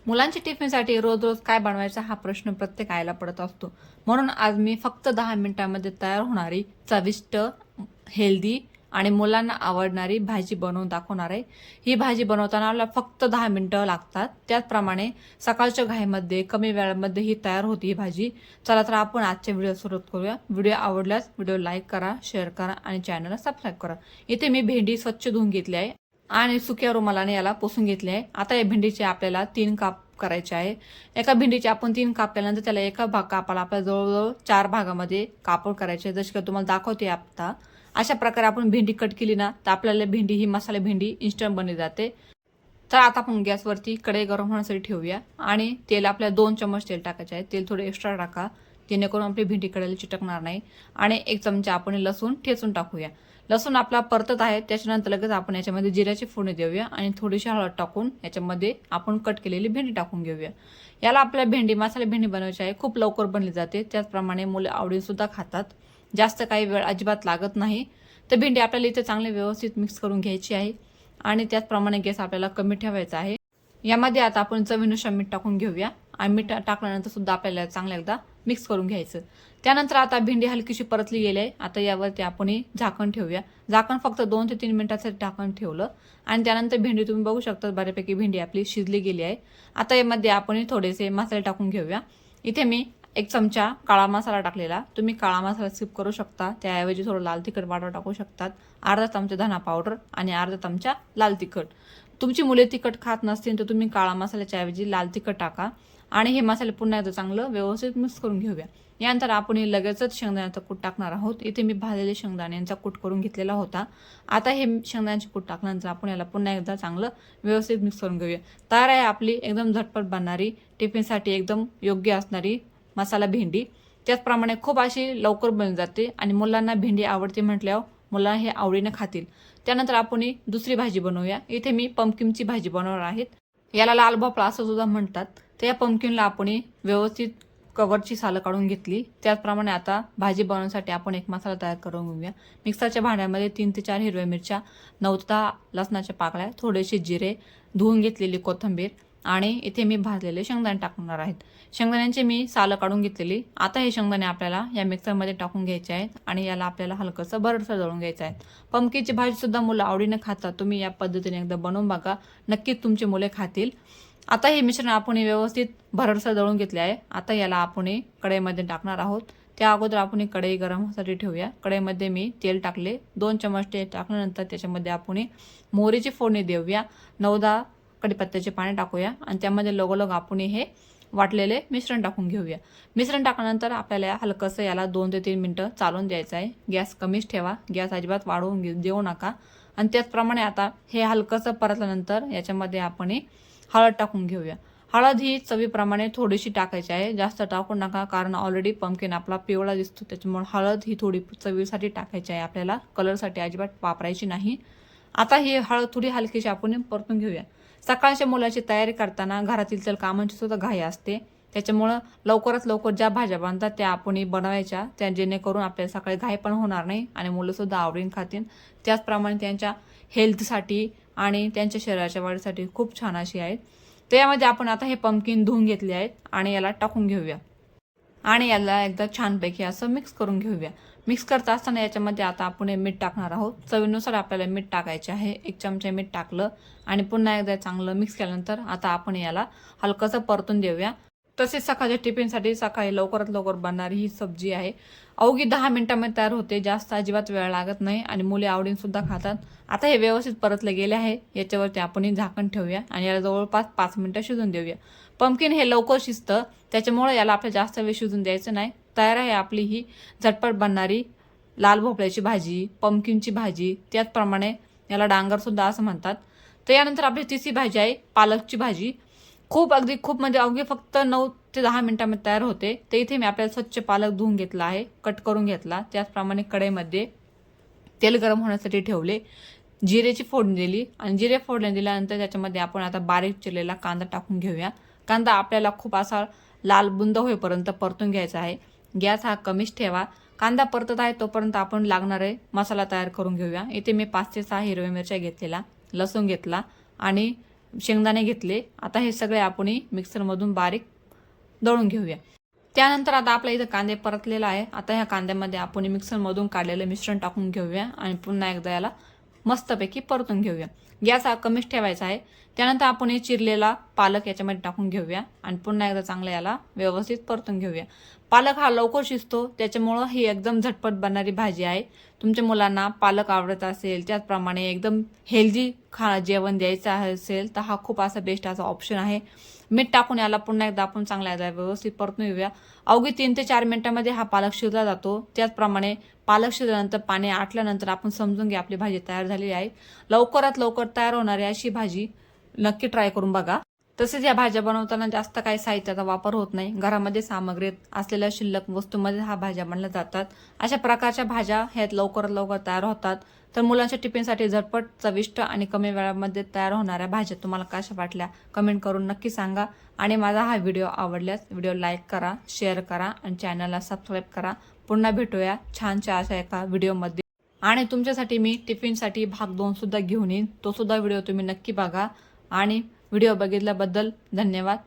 मुलांच्या टिफिनसाठी रोज रोज काय बनवायचा हा प्रश्न प्रत्येक आईला पडत असतो. म्हणून आज मी फक्त 10 मिनिटांमध्ये तयार होणारी चविष्ट, हेल्दी आणि मुलांना आवडणारी भाजी बनवून दाखवणार आहे. ही भाजी बनवताना आपल्याला फक्त 10 मिनिटं लागतात. त्याचप्रमाणे सकाळच्या घाईमध्ये कमी वेळामध्ये ही तयार होती ही भाजी. चला तर आपण आजच्या व्हिडिओ सुरुवात करूया. व्हिडिओ आवडल्यास व्हिडिओ लाईक करा, शेअर करा आणि चॅनलला सबस्क्राईब करा. इथे मी भेंडी स्वच्छ धुवून घेतली आहे आणि सुक्या रुमालाने याला पुसून घेतले आहे. आता या भेंडीचे आपल्याला 3 काप करायचे आहे. एका भेंडीचे आपण 3 काप केल्यानंतर त्याला एका कापाला आपल्याला जवळजवळ 4 भागामध्ये कापड करायचे. जसे की तुम्हाला दाखवते आता. अशा प्रकारे आपण भेंडी कट केली ना तर आपल्याला भेंडी ही मसाला भेंडी इन्स्टंट बनली जाते. तर आता आपण गॅसवरती कढई गरम होण्यासाठी ठेवूया आणि तेल आपल्याला 2 चमच तेल टाकायचे आहे. तेल थोडे एक्स्ट्रा टाका जेणेकरून आपली भेंडी कढईला चिटकणार नाही. आणि 1 चमचा आपण लसूण ठेचून टाकूया. लसूण आपला परतत आहे त्याच्यानंतर लगेच आपण याच्यामध्ये जिऱ्याची फोडणी देऊया आणि थोडीशी हळद टाकून याच्यामध्ये आपण कट केलेली भेंडी टाकून घेऊया. याला आपल्याला भेंडी मसाला भेंडी बनवायची आहे. खूप लवकर बनली जाते. त्याचप्रमाणे मुलं आवडीने सुद्धा खातात. जास्त काही वेळ अजिबात लागत नाही. तर भेंडी आपल्याला इथे चांगली व्यवस्थित मिक्स करून घ्यायची आहे आणि त्याचप्रमाणे गॅस आपल्याला कमी ठेवायचा आहे. यामध्ये आता आपण चवीनुसार मीठ टाकून घेऊया आणि मीठ टाकल्यानंतर सुद्धा आपल्याला चांगलं एकदा मिक्स करून घ्यायचं. त्यानंतर आता भेंडी हलकीशी परतली गेली आहे. आता यावरती आपण झाकण ठेवूया. झाकण फक्त 2 ते 3 मिनिटासाठी झाकण ठेवलं आणि त्यानंतर भेंडी तुम्ही बघू शकता बऱ्यापैकी भेंडी आपली शिजली गेली आहे. आता यामध्ये आपण थोडेसे मसाले टाकून घेऊया. इथे मी 1 चमचा काळा मसाला टाकलेला. तुम्ही काळा मसाला स्किप करू शकता. त्याऐवजी थोडं लाल तिखट पावडर टाकू शकतात. अर्धा चमचा धना पावडर आणि अर्धा चमचा लाल तिखट. तुमची मुले तिखट खात नसतील तर तुम्ही काळा मसाल्याच्या ऐवजी लाल तिखट टाका आणि हे मसाले पुन्हा एकदा चांगलं व्यवस्थित मिक्स करून घेऊया. यानंतर आपण लगेचच शेंगदाण्याचा कूट टाकणार आहोत. इथे मी भाजलेले शेंगदाण्यांचा कूट करून घेतलेला होता. आता हे शेंगदाण्याचे कूट टाकल्यानंतर आपण याला पुन्हा एकदा चांगलं व्यवस्थित मिक्स करून घेऊया. तयार आहे आपली एकदम झटपट बनणारी टिफिनसाठी एकदम योग्य असणारी मसाला भेंडी. त्याचप्रमाणे खूप अशी लवकर बनली जाते आणि मुलांना भेंडी आवडते म्हटल्यावर मुलांना हे आवडीने खातील. त्यानंतर आपण दुसरी भाजी बनवूया. इथे मी पंपकिनची भाजी बनवणार आहेत. याला लाल भोपळा असं सुद्धा म्हणतात. तर या पंपकिनला आपण व्यवस्थित कवरची सालं काढून घेतली. त्याचप्रमाणे आता भाजी बनवण्यासाठी आपण एक मसाला तयार करून घेऊया. मिक्सरच्या भांड्यामध्ये 3 ते 4 हिरव्या मिरच्या, 9 ते 10 लसणाच्या पाकळ्या, थोडेसे जिरे, धुवून घेतलेली कोथिंबीर आणि इथे मी भाजलेले शेंगदाणे टाकणार आहेत. शेंगदाण्यांची मी सालं काढून घेतलेली. आता हे शेंगदाणे आपल्याला या मिक्सरमध्ये टाकून घ्यायचे आहेत आणि याला आपल्याला हलकंसं भरडसर दळून घ्यायचं आहे. पंपकिनची भाजी सुद्धा मुलं आवडीने खातात. तुम्ही या पद्धतीने एकदा बनवून बघा. नक्कीच तुमची मुले खातील. आता हे मिश्रण आपण व्यवस्थित भरडसर दळून घेतले आहे. आता याला आपण कढईमध्ये टाकणार आहोत. त्या अगोदर आपण कढई गरम होण्यासाठी ठेवूया. कढईमध्ये मी तेल टाकले. 2 चमच तेल टाकल्यानंतर त्याच्यामध्ये आपण मोहरीची फोडणी देऊया. 9-10 कढीपत्त्याचे पाणी टाकूया आणि त्यामध्ये लगोलग आपण हे वाटलेले मिश्रण टाकून घेऊया. मिश्रण टाकल्यानंतर आपल्याला हलकंसं याला 2 ते 3 मिनिटं चालून द्यायचं आहे. गॅस कमीच ठेवा. गॅस अजिबात वाढवून देऊ नका. आणि त्याचप्रमाणे आता हे हलकंसं परतल्यानंतर याच्यामध्ये आपण हळद टाकून घेऊया. हळद ही चवीप्रमाणे थोडीशी टाकायची आहे. जास्त टाकू नका कारण ऑलरेडी पंपकिन आपला पिवळा दिसतो. त्याच्यामुळे हळद ही थोडी चवीसाठी टाकायची आहे. आपल्याला कलरसाठी अजिबात वापरायची नाही. आता ही हळद थोडी हलकीशी आपण परतून घेऊया. सकाळच्या मुलाची तयारी करताना घरातील तर कामांची सुद्धा घाई असते. त्याच्यामुळं लवकरात लवकर ज्या भाज्या बनतात त्या आपण बनवायच्या. त्या जेणेकरून आपल्याला सकाळी घाई पण होणार नाही आणि मुलंसुद्धा आवडीने खातील. त्याचप्रमाणे त्यांच्या हेल्थसाठी आणि त्यांच्या शरीराच्या वाढीसाठी खूप छान अशी आहेत. तर यामध्ये आपण आता हे पंपकिन धुवून घेतले आहेत आणि याला टाकून घेऊया आणि याला एकदा छानपैकी असं मिक्स करून घेऊया. मिक्स करत असताना याच्यामध्ये आता आपण मीठ टाकणार आहोत. चवीनुसार आपल्याला मीठ टाकायचे आहे. 1 चमचा मीठ टाकलं आणि पुन्हा एकदा चांगलं मिक्स केल्यानंतर आता आपण याला हलकंसं परतून देऊया. तसेच सकाळच्या टिफिनसाठी सकाळी लवकरात लवकर बनणारी ही सब्जी आहे. अवघी 10 मिनिटांमध्ये तयार होते. जास्त अजिबात वेळ लागत नाही आणि मुले आवडीने सुद्धा खातात. आता हे व्यवस्थित परतले गेले आहे. याच्यावरती आपण झाकण ठेवूया आणि याला जवळपास 5 मिनिटं शिजून देऊया. पंपकिन हे लवकर शिजतं त्याच्यामुळे याला आपल्याला जास्त वेळ शिजून द्यायचं नाही. तयार आहे आपली ही झटपट बनणारी लाल भोपळ्याची भाजी, पंपकिनची भाजी. त्याचप्रमाणे याला डांगर सुद्धा असं म्हणतात. तर यानंतर आपली तिसरी भाजी आहे पालकची भाजी. खूप म्हणजे अवघी फक्त 9 ते 10 मिनिटांमध्ये तयार होते. तर इथे मी आपल्याला स्वच्छ पालक धुवून घेतला आहे, कट करून घेतला. त्याचप्रमाणे कढईमध्ये तेल गरम होण्यासाठी ठेवले. जिरेची फोडणी दिली आणि जिरे फोडणी दिल्यानंतर त्याच्यामध्ये आपण आता बारीक चिरलेला कांदा टाकून घेऊया. कांदा आपल्याला खूप असा लाल बुंद होईपर्यंत परतून घ्यायचा आहे. गॅस हा कमीच ठेवा. कांदा परतत आहे तोपर्यंत आपण लागणारे मसाला तयार करून घेऊया. इथे मी 5 ते 6 हिरव्या मिरच्या घेतलेला, लसूण घेतला आणि शेंगदाणे घेतले. आता हे सगळे आपण मिक्सरमधून बारीक दळून घेऊया. त्यानंतर आता आपल्या इथं कांदे परतलेला आहे. आता ह्या कांद्यामध्ये आपण मिक्सरमधून काढलेलं मिश्रण टाकून घेऊया आणि पुन्हा एकदा याला मस्तपैकी परतून घेऊया. गॅस हा कमीच ठेवायचा आहे. त्यानंतर आपण हे चिरलेला पालक याच्यामध्ये टाकून घेऊया आणि पुन्हा एकदा चांगलं याला व्यवस्थित परतून घेऊया. पालक हा लवकर शिजतो, त्याच्यामुळं ही एकदम झटपट बनणारी भाजी आहे. तुमच्या मुलांना पालक आवडत असेल, त्याचप्रमाणे एकदम हेल्दी जेवण द्यायचं असेल तर हा खूप असा बेस्ट असा ऑप्शन आहे. मीठ टाकून याला पुन्हा एकदा आपण चांगला याला व्यवस्थित परतून घेऊया. अवघी 3 ते 4 मिनिटांमध्ये हा पालक शिजला जातो. त्याचप्रमाणे पालक शिजल्यानंतर पाणी आटल्यानंतर आपण समजून घ्या आपली भाजी तयार झालेली आहे. लवकरात लवकर तयार होणारी अशी भाजी नक्की ट्राय करून बघा. तसेच या भाज्या बनवताना जास्त काही साहित्याचा वापर होत नाही. घरामध्ये सामग्रीत असलेल्या शिल्लक वस्तूंमध्ये हा भाज्या बनल्या जातात. अशा प्रकारच्या भाज्या ह्यात लवकरात लवकर तयार होतात. तर मुलांच्या टिफिनसाठी झटपट, चविष्ट आणि कमी वेळामध्ये तयार होणाऱ्या भाज्या तुम्हाला कशा वाटल्या कमेंट करून नक्की सांगा. आणि माझा हा व्हिडिओ आवडल्यास व्हिडिओ लाईक करा, शेअर करा आणि चॅनलला सबस्क्राईब करा. पुन्हा भेटूया छानशा अशा एका व्हिडिओमध्ये. आणि तुमच्यासाठी मी टिफिनसाठी भाग 2 सुद्धा घेऊन येईन. तो सुद्धा व्हिडिओ तुम्ही नक्की बघा. आणि व्हिडिओ बघितल्याबद्दल धन्यवाद.